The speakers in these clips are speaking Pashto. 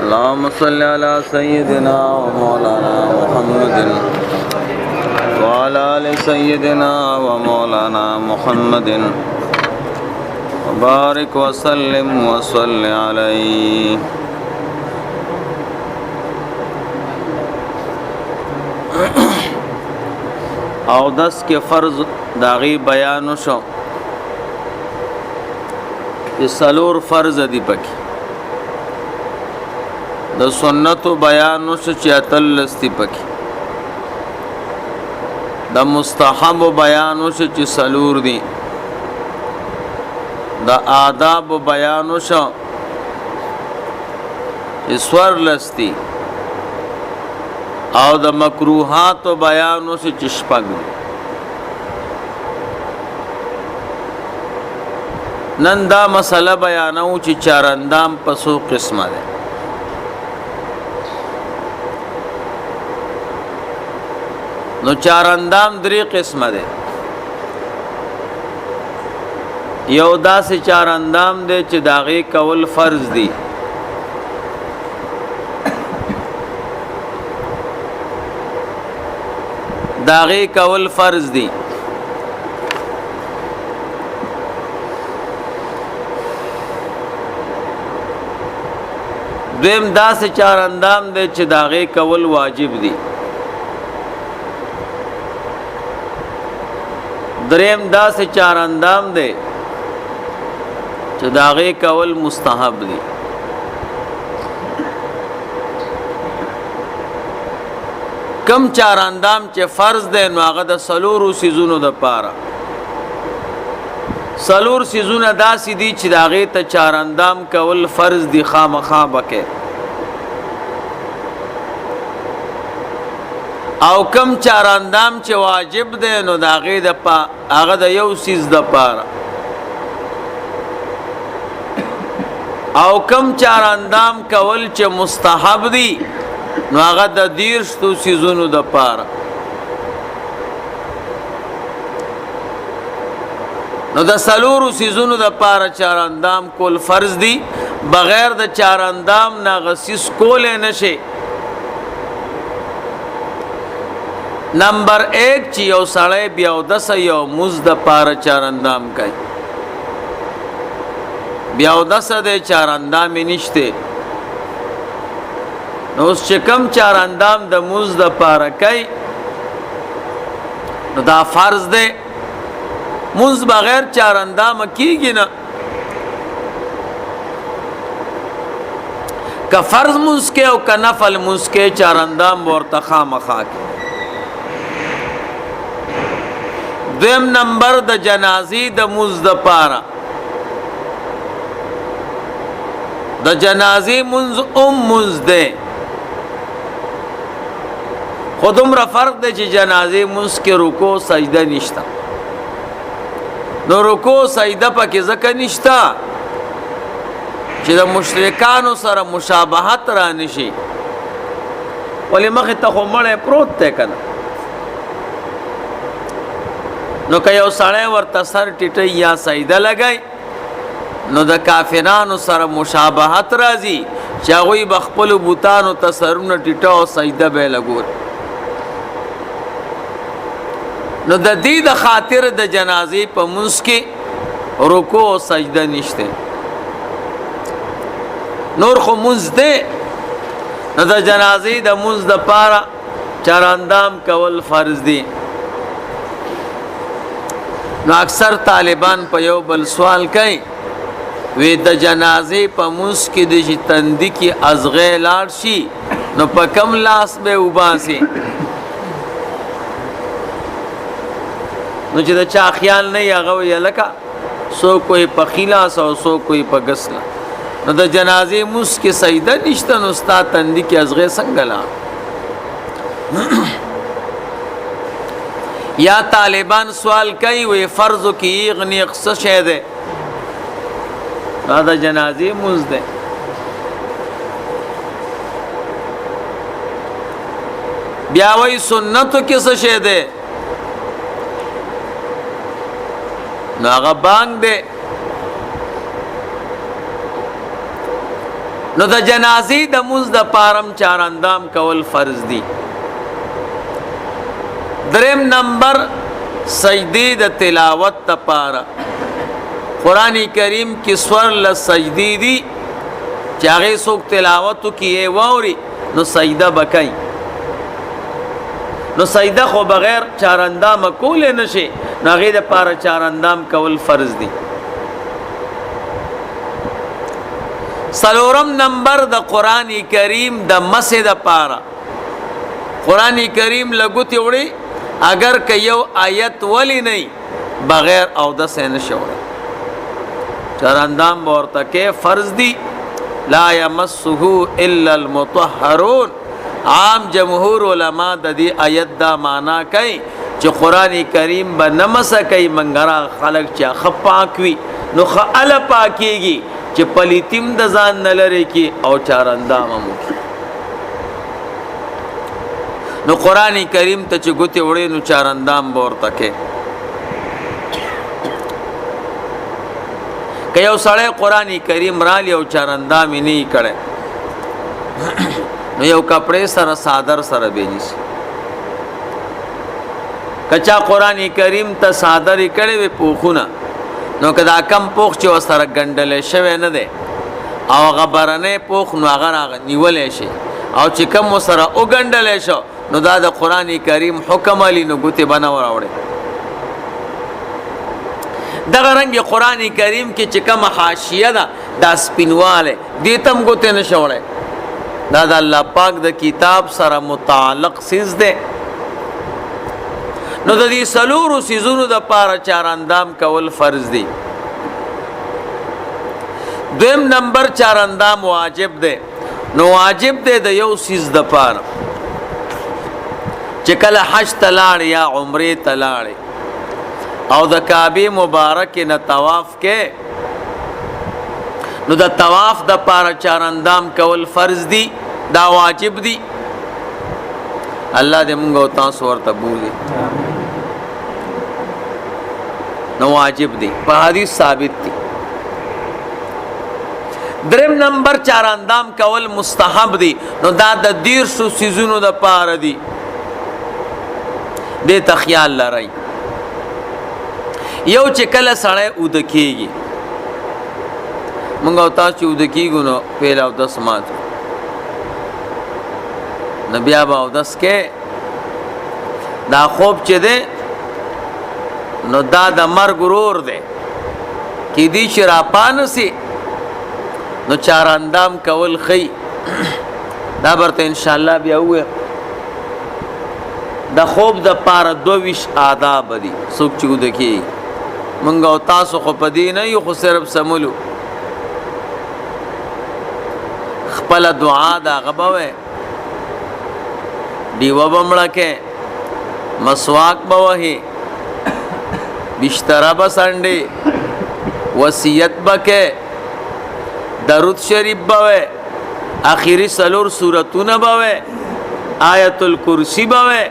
اللهم صل على سيدنا ومولانا محمد وعلى آل سيدنا ومولانا محمد وبارك وسلم وصل عليه. او دس کے فرض داغی بیانو شو چې سلور فرض دی پکی د سنتو بیانو شو چې اتلس دی پکی د مستحب بیانو شو چې سلور دی د آداب بیانو شو چې سورلس دی او د مکروهات بیانو شو چې شپږ دی. نن دا مسئلہ بیانو چې چارندام پسو قسمه ده. نو چارندام درې قسمه ده. یو داسې چارندام ده چې داغه کول فرض دي. داغه کول فرض دي. دویم داسې چارندام دی چې داغه کول واجب دي. دریم داسې چارندام دی چې داغه کول مستحب دي. کم چارندام چې فرض دی نو هغه د سلورو سيزونو د پاره. سلور سيزونه داسې دي چې داغه ته چارندام کول فرض دي خامخا بکې. او کم چارندام چې واجب دی نو داغه د هغه د یو سیز د پاره. او کم چارندام کول چې مستحب دي نو هغه د دیرشتو سیزونو د پاره. نو د سلورو سیزونو د پاره چارندام کول فرض دي. بغیر د چارندام نه غسیس کول نشي. نمبر 1 چې یو سړی بیا ودس یو مز د پاره چارندام کوي. بیا ودس د چارندام نشته. نو اوس چې کم چارندام د مز د پاره کوي نو دا فرض دی. منز بغیر چارندام کیږي نه. که فرض منز کې او که نفل منز کې چارندام ورته خامخا کې. دویم نمبر د جنازي د منز د پاره. د جنازي منز منز ده. خودم را فرق ده چې جنازي منز کې رکوع سجده نشته. نو رکوع سجده پکې ځکه نشتا چې د مشرکانو سره مشابهت را نشي. ولې مخې ته خو مړی پروت دی کنه. نو که یو سړی ورته سر ټیټی یا سجده لګی نو د کافرانو سره مشابهت راځي چې هغوی به خپلو بوتانو ته سرونه ټیټه او سجده به یې لګول. نو د دې د خاطر د جنازې په منځ کې رکوع او سجده نشته. نور خو منځ دی. نو د جنازې د منځ د پاره چارندام کول فرض دي. نو اکثر طالبان په یو بل سوال کوي وی د جنازې په منځ کې د تندې کې ازغې لاړ شي نو په کم لاس به وباسي. نو چې د چا خیال نه هغه وی لکه سو کوئی په خلاص او سو کوئی په غسل. نو د جنازې منځ کې سجده نشته نو ستا تندې کې ازغې څنګه لاړ. یا طالبان سوال کوي وی فرض کې غنی څه شه ده. دا د جنازې منځ ده. بیا وی سنتو کې څه شه ده. نو هغه بانګ ده. نو د جنازې د مونځ د پارم چار اندام کول فرض دي. دریم نمبر سجدی د تلاوت د پارا قرآن کریم کی سور لسجدی دی چاگے سوک تلاوتو کیے واوری نو سجدہ بکائی. نو سجدہ خو بغیر چاراندام کولے نشے نو غیر د پارا چاراندام کول فرض دی. سلورم نمبر د قرآن کریم د مسح د پارا قرآن کریم لگوتی وڑی اگر که یو آیت ولی نئی بغیر او د سین شوڑی چاراندام بورتکے فرض دی. لا یمسہو الا المطہرون عام جمہور علماء دا دی آیت دا مانا کئی چی قرآن کریم با نمسا کئی منگرا خلق چا خپاکوی نو خعال پاکی گی چی پلیتیم دا زان نلرے کی او چاراندام امو کی. نو قرآن کریم تا چی گوتی وڑی نو چاراندام بورتکے. کہ یو سڑے قرآن کریم رالی او چاراندامی نہیں کڑے نو یو کپڑے سر صادر سر بینیسی کچا قرآن کریم تا صادری کڑے وی پوخونا نو کدا کم پوخ چو سر گنڈلے شوے ندے او غبرنے پوخ نو اگر نیولے شے او چی کم سر او گنڈلے شو نو دا دا قرآن کریم حکم علی نو گوتی بناور آوڑے. دغه رنگ قرآن کریم کی چکم حاشیه دا دا سپینواله دیتم گوتے نشوڑے دا دا اللہ پاک دا کتاب سره متعلق سیز دے. نو دا دی سلورو سیزونو دا پارا چاراندام کول فرض دی. دویم نمبر چاراندام واجب دے. نو واجب دے دا یو سیز دا پارا چکل حج تلاڑ یا عمری تلاڑ او د کعبه مبارک نه طواف کې نو د طواف د پاره چاراندام کول فرض دی دا واجب دی. الله دې موږ او تاسو ورته بوزي نو واجب دی په حدیث ثابت دی. دریم نمبر چاراندام کول مستحب دی. نو دا د 150 سيزونو د پاره دی دې تخیال لري. یو چې کله سړی اوده کېږي مونږ او تاسو چې اوده کېږو نو پیل اودس ماتو نو بیا به اودس کې دا خوب چې دی نو دا د مرګ ورور دی کیدی چې راپانسي نو چاراندام کول ښیي دا برته انشاءالله بیا ووایم. د خوب د پاره 22 آداب دي څوک چې اوده کېږي منگا و تاسو خو پدی نہیں خو صرف سمولو خپل دعا دا غبوے دیو بمڑکے مسواک بوہی بشترہ بسنڈی وصیت بکے درود شریف بوے آخری سلور سورتون بوے آیت الکرسی بوے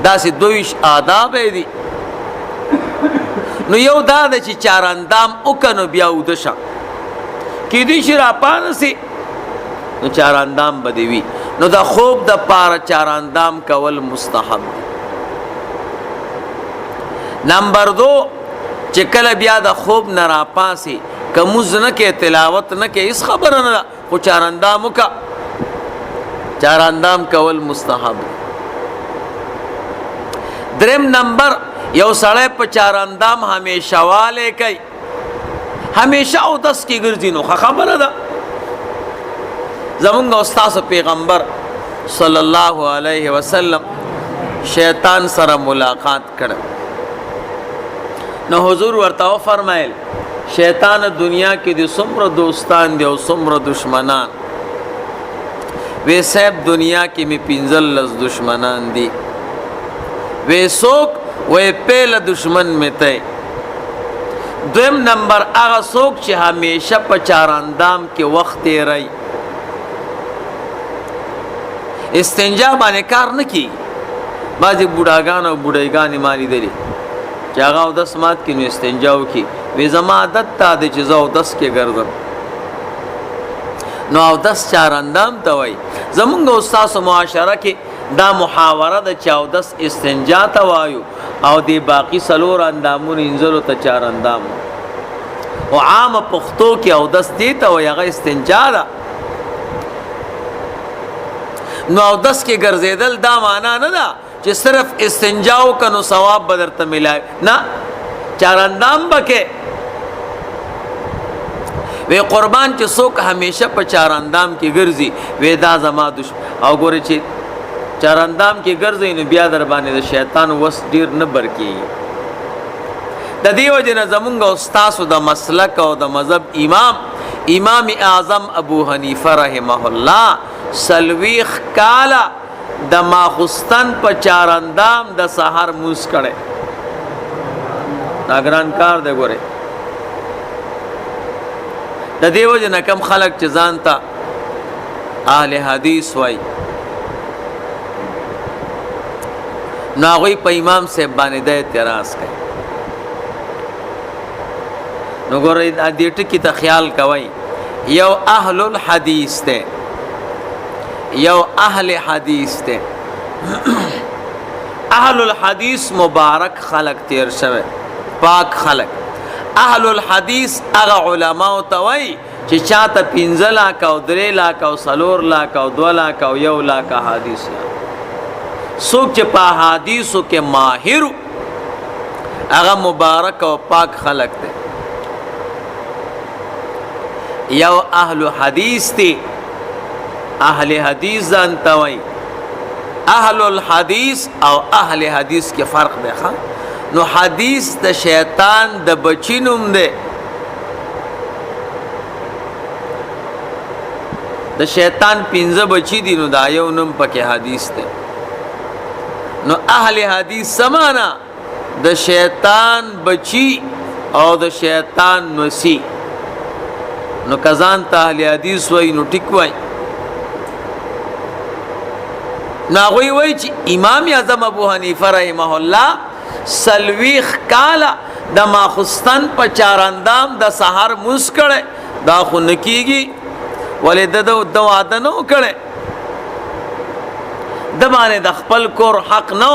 دا سی 22 آداب دی. نو یو دا دا چی چاراندام اکنو بیا اودشا کی دی شراپانسی نو چاراندام بدیوی نو دا خوب دا پارا چاراندام کول مستحب دی. نمبر 2 چکل بیا دا خوب نراپاسی کموز نکے تلاوت نکے اس خبر ندا خو چاراندامو کا چاراندام کول مستحب دی. درم نمبر یو سڑے پا چاراندام ہمیشہ والے کئی ہمیشہ او دس کی گرزی نو خبر دا زمانگا استاذ پیغمبر صلی اللہ علیہ وسلم شیطان سره ملاقات کړ نو حضور ورته فرمایل شیطان دنیا کې د څومره دوستان دی او څومره دشمنان وې صاحب دنیا کې می 15 دشمنان دي وې څوک وې پهل دشمن می ته دویم نمبر هغه څوک چې همیشه په چاراندام کې وخت یې رہی استنجا باندې کار نه کی بعضی بوډاګان او بوډایګان مالی دي چې هغه او 10 مات کې نو استنجا وکي وې زما عادت تا د چې زو 10 کې ګرځم نو اودس چارندام ته وای. زمونږ استاد معاشره کې دا محاوره د چاودس استنجا ته وایو او دی باقی سلور اندامونه انځلو ته چارندام. او عام پښتو کې اودس دی ته وای هغه استنجا ده. نو اودس کې ګرځیدل دا معنا نه ده چې صرف استنجاو کنو ثواب بدرته ملای نه، چارندام بکې وی قربان چې څوک همیشه په چارندام کې ګرځي وی دا زما دشمن او ګوري چې چارندام کې ګرځي نو بیا در باندې د شیطان وس ډیر نه برکی. د دیو جن زمونږ استاد د مسلک او د مذهب امام اعظم ابو حنیفه رحمه الله سلویخ کالا د ماخستن په چارندام د سحر موس کړي. ناګران کار دی ګوره. د دیو جن کم خلق چې ځان ته اهل حدیث وای نو هغوی په امام صاحب باندې د اعتراض کوي. نو ګورئ دې ټکي ته خیال کوئ، یو اهل الحدیث ته یو اهل حدیث ته اهل الحدیث مبارک خلق تیر شوه، پاک خلق. اهل الحدیث هغه علماء ته وای چې چاته 15 لاک او 3 لاک او 4 لاک او 2 لاک او 1 لاک حدیث څوک چې په حدیثو کې ماهر هغه مبارک او پاک خلق دی. یو اهل حدیث دی، اهل حدیث ځان ته وای. اهل الحدیث او اهل حدیث کې فرق دی ښا. نو حدیث د شیطان د بچی نوم دی، د شیطان 15 بچی دي نو دا یو نوم پکې حدیث دی. نو اهل حدیث سمانا د شیطان بچی او د شیطان نوسی. نو کزان ته اهل حدیث وای نو ټیک وای. ناغوی وای چې امام اعظم ابو حنیفه رحمه الله سلویخ کالا د ماخستن په چارندام د سحر موس کړي. دا خو نکیږي ولې د واده نو کړي، د باندې د خپل کور حق نو.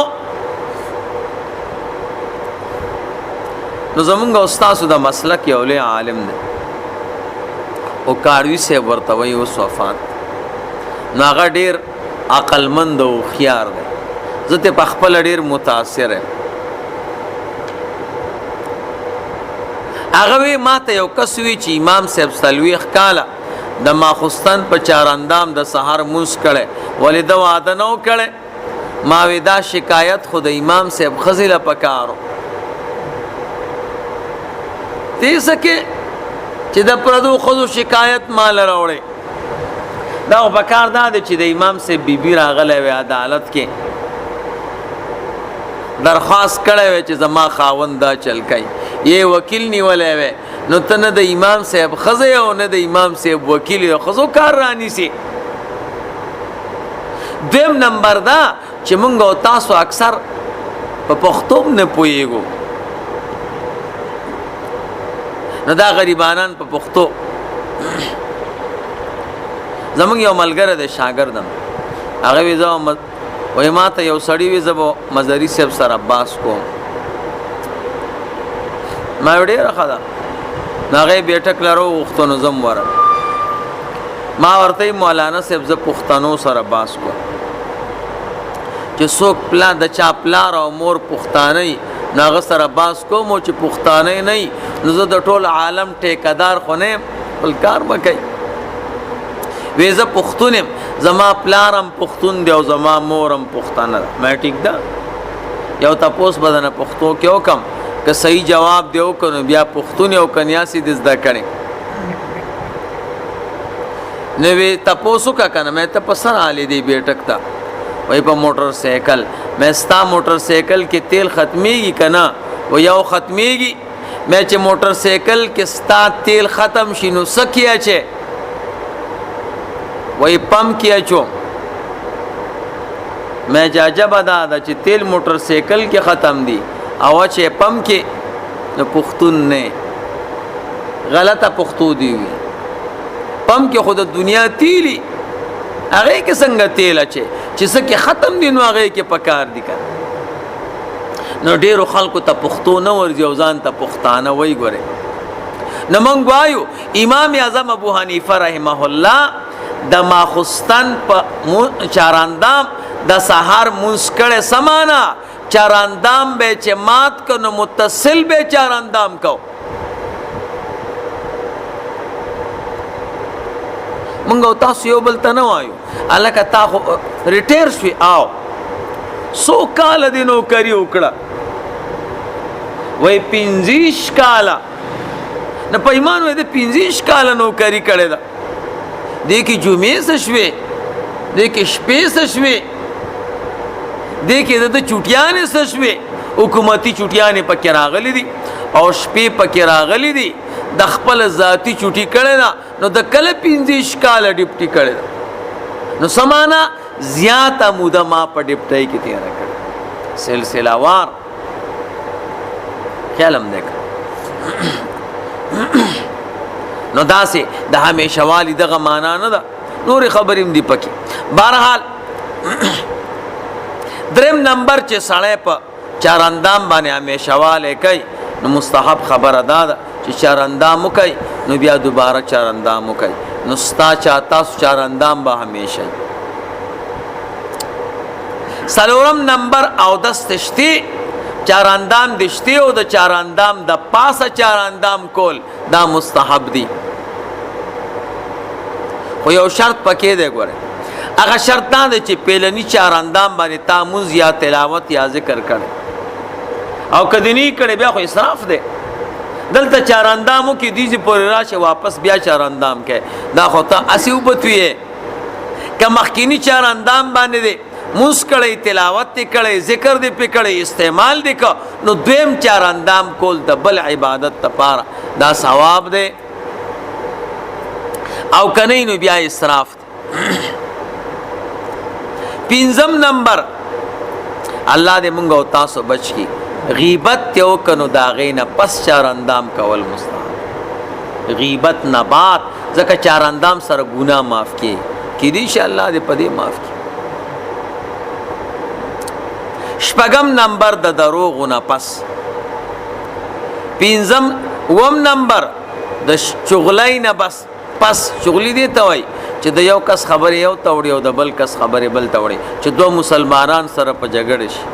نو زمونږ استاد د مسلک یو لوی عالم دی او کاروي سے ورته وی اوس وفات ناغه ډیر عقلمند او خيار دی. زه ته په خپل ډیر متاثر یم. هغه وی ما ته یو کس وی چې امام صاحب سلويخ کاله د ماخستن په چارندام د سحر موس کړي ولې د واده نو کړي. ما وی دا شکایت خود امام صاحب خزله پکارو تیسکه چې د پردو خود شکایت مال راوړي. دا پکار دا چې د امام صاحب بیبي راغله وی عدالت کې درخواست کړي وی چې زما خاوند دا چل کوي یہ وکیل نیولې وی نو تنه د امام صاحب خزه او نه د امام صاحب وکیل یو خزو کار رانی سي. دیم نمبر دا چې مونږ او تاسو اکثر په پښتو نه پويګو نو دا غریبانان په پښتو. زمونږ یو ملګری د شاګردم هغه وی زو وای ما ته یو سړی وی زبو مزری صاحب سره باس کو ما وړي راخدا ناغه بیٹک لرو وختونو زم ور ما ورته مولانا صاحب ز پښتنو سره باس کو چې څوک پلا د چا پلار او مور پښتانه ناغه سره باس کو مو چې پښتانه نه نو زه د ټول عالم ټیکدار خونه بل کار وکي. ویزه پښتونم زما پلارم پښتون دی او زما مورم پښتانه مې ټیک ده. یو تاسو بدنه پښتو کې وکم که صحیح جواب دیو کنو بیا پښتون یو کنیاسی د زده کړي نو وی تاسو کا کنه مې ته پسر علي دی بیٹک تا وای په موټر سایکل مې ستا موټر سایکل کې تیل ختميږي کنه و یو ختميږي مې چې موټر سایکل کې ستا تیل ختم شینو سکیا چې وای پم کیا چو میں جاجب ادا دا چې تیل موټر سایکل کې ختم دی او چې پم کې نو پښتون نه غلطه پښتو دی وی پم کې خود دنیا تیلی هغه کې څنګه تیل اچي چې څه کې ختم دي نو هغه کې پکار دي کنه. نو ډیرو خلکو ته پښتو نه ورځي او ځان ته پښتانه وای ګوره. نو مونږ وایو امام اعظم ابو حنیفه رحمه الله د ماخستن په چاراندام د سحر منسکړه سمانا چاراندام به چې مات کو نو متصل به چاراندام کو. مونږ تاسو یو بل ته نه وایو الکه تا خو ریټیر شوي آو سو کال د نوکری وکړه وای 25 کاله نه پیمان وای د 25 کاله نوکری کړې ده دې کې جمعې څه شوې دې کې شپې څه شوې دې کې د چوټیانې څه شوې حکومتي چوټیانې پکې راغلي دي او شپې پکې راغلي دي د خپل ذاتی چوټي کړې ده نو د کله 25 کاله ډیپټي کړې ده نو سمانا زیاته موده ما په ډیپټي کې تیر کړ سلسله وار خیالم دیکھ نو داسې د همیشه والی دغه معنا نه ده نور خبریم دی پکې. بهرحال دریم نمبر چې سړی په چاراندام باندې همیشه والی کوي نو مستحب خبره دا ده چې چاراندام وکړي نو بیا دوباره چاراندام وکړي نو ستا چا تاسو چاراندام به همیشه. څلورم نمبر اودس تشتی چاراندام دشتی او د چاراندام د پاسه چاراندام کول دا مستحب دی خو یو شرط پکې دی ګوره هغه شرط دا دی چې پیلنی چاراندام باندې تاموز یا تلاوت یا ذکر کړي او کدنی کړي بیا خو اسراف دی دلته چاراندامو کې دیږي پورې راشه واپس بیا چاراندام کې دا خو ته اسی وبتوي که مخکینی چاراندام باندې دی موس کړي تلاوت دی کړي ذکر دی په کړي استعمال دی کو نو دویم چاراندام کول د بل عبادت لپاره دا ثواب دی او کنه نو بیا اسراف دی. پنځم نمبر الله دې مونږ او تاسو بچ کی غیبت یو کنو دا غینه پس چاراندام کول مستحب غیبت نه بعد ځکه چاراندام سره ګناه معاف کی دې ان شاء الله دې پدې معاف کی. شپږم نمبر د دروغ نه پس. پنځم وم نمبر د چغلای نه بس پس چغلی دی ته وای چې د یو کس خبره یو توړي او د بل کس خبره بل توړي چې دوه مسلمانان سره په جګړه شي.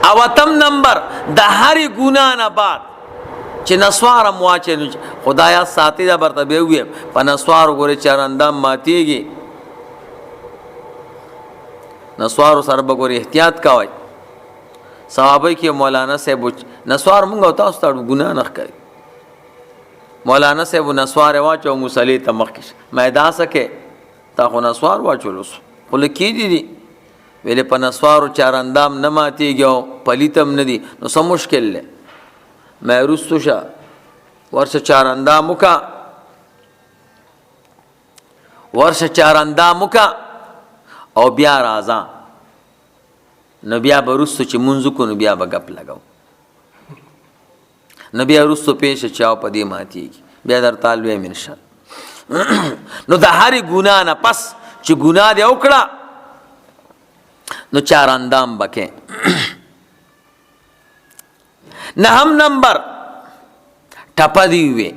او اتم نمبر د هر ګناه نه بعد چې نسوار مواچې خدایا ساتي دا برته به وي په نسوار ګوري چاراندام ماتيږي نسوار سره به ګوري احتیاط کوي صحابه کې مولانا صاحب نسوار مونږ او تاسو ته ګناه نه کوي مولانا صاحب نسوار واچو مصلی ته مخکش مېدا سکے تا خو نسوار واچولوس خو لکی دي ویلې په نسوارو چاراندام نه ماتيږي پلیتم نه دي نو سم مشکل له مې رستو شه ورشه چاراندام وکا او بیا راځه نو بیا برستو چې منځ کو نو بیا بغپ لگاو نو بیا رستو پیش چاو پدې ماتيږي بیا در طالبې منشا نو د هر ګناه نه پس چې ګناه دې وکړه نو چاراندام بکې. نهم نمبر ټپه دی وي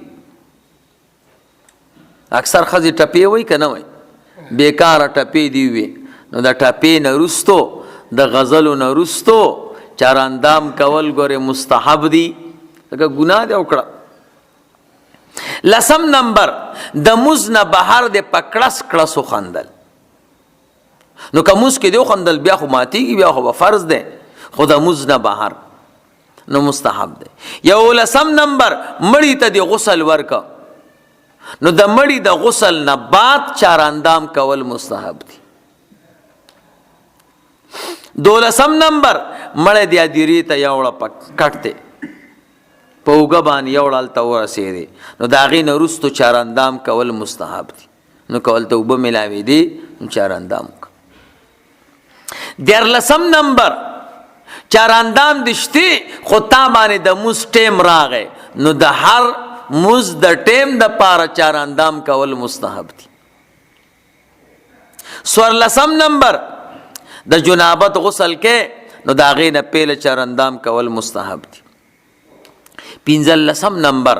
اکثر خزي ټپې وای کنه وای بیکار ټپې دی وي نو د ټپې نه رستو د غزل نه رستو چاراندام کول ګوره مستحب دی دغه ګناه دی وکړه. لسم نمبر د مزنه بهر د پکړس کړسو خندل نو کومس کې دی خندل بیا خو ماتيږي بیا خو فرض دی خو د مزنه بهر نو مستحب دی. یو لسم نمبر مړی ته دی غسل ورکا نو د مړی د غسل نه بعد چاراندام کول مستحب دی. دولسم نمبر مړی دی اديري ته یوړه کټته په وګبان یوړل ته ورسېږي نو دا غي نه رستو چاراندام کول مستحب دي نو کول ته وب ملاوي دي چاراندام. دیرلسم نمبر چاراندام دشتي خو تا باندې د موس ټیم راغې نو د هر مز د ټیم د پاره چار اندام کول مستحب دي. سورلسم نمبر د جنابت غسل کې نو دا غې نه پیله چار اندام کول مستحب دي. پنځلسم نمبر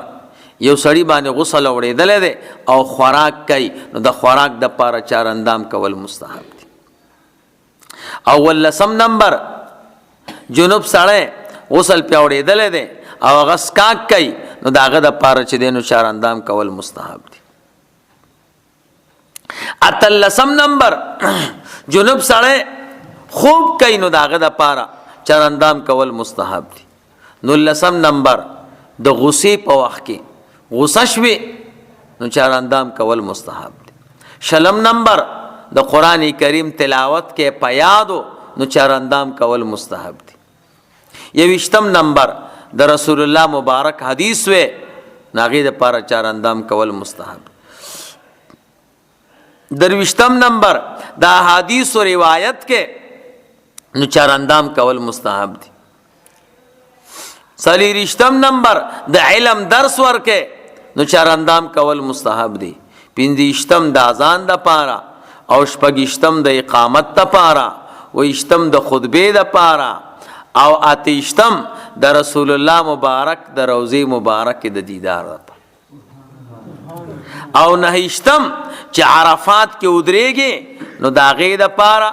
یو سړی باندې غسل اورېدلې ده او خوراک کوي نو د خوراک د پاره چار اندام کول مستحب دي. اولسم نمبر جنوب سړی غسل پې اورېدلې ده او هغه سکاک کوي نو د هغه د پاره چې دی نو چار اندام کول مستحب دي. اتلسم نمبر جنوب سړی خوب کوي نو د هغه د پاره چار اندام کول مستحب دي. نولسم نمبر د غصې په وخت کې غصه شوي نو چار اندام کول مستحب دي. شلم نمبر د قرآن کریم تلاوت کې په یادو نو چار اندام کول مستحب دي. یویشتم نمبر د رسول الله مبارک حدیث وې ناغې د پاره چار اندام کول مستحب. درویشتم نمبر د احادیث و روایت کې نو چار اندام کول مستحب دي. څلېرویشتم نمبر د علم درس ورکې نو چار اندام کول مستحب دي. پنځویشتم د اذان د پاره او شپږیشتم د اقامت د پاره ویشتم د خطبې د پاره او اتیشتم د رسول الله مبارک د روضې مبارک د دیدار د پاره او نهیشتم چې عرفات کې ودرېږي نو د هغې د پاره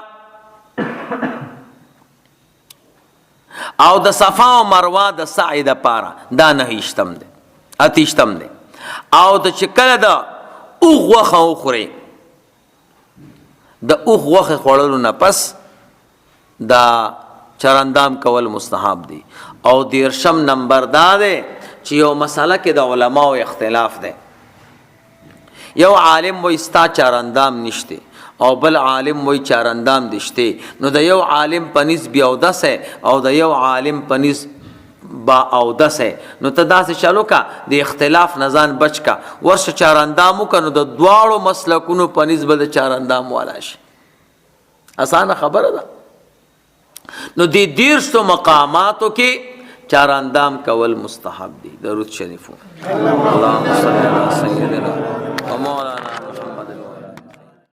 او د صفا او مروه د سعی د پاره دا نهیشتم دی. اتیشتم دی او د چې کله د اوغ غوښه وخورې د اوغ غوښې خوړلو نه پس دا چار اندام کول مستحب دي. او دیرشم نمبر دا دی چې یو مسله کې د علماو اختلاف دی. یو عالم وایي ستا چار اندام نشته او بل عالم وایي چار اندام دشته. نو د یو عالم په نس بیا اودس او د یو عالم په نس با اودس نو ته داسې چلو کا د اختلاف نه ځان بچ کا ورشه چار اندام وکړه نو د دواړو مسلکونو په نس به د چار اندام والا شي. اسانه خبره ده. نو د دیرشتو مقاماتو کې چار اندام کول مستحب دي. درود شریفو اللهم صل علی سیدنا و مولانا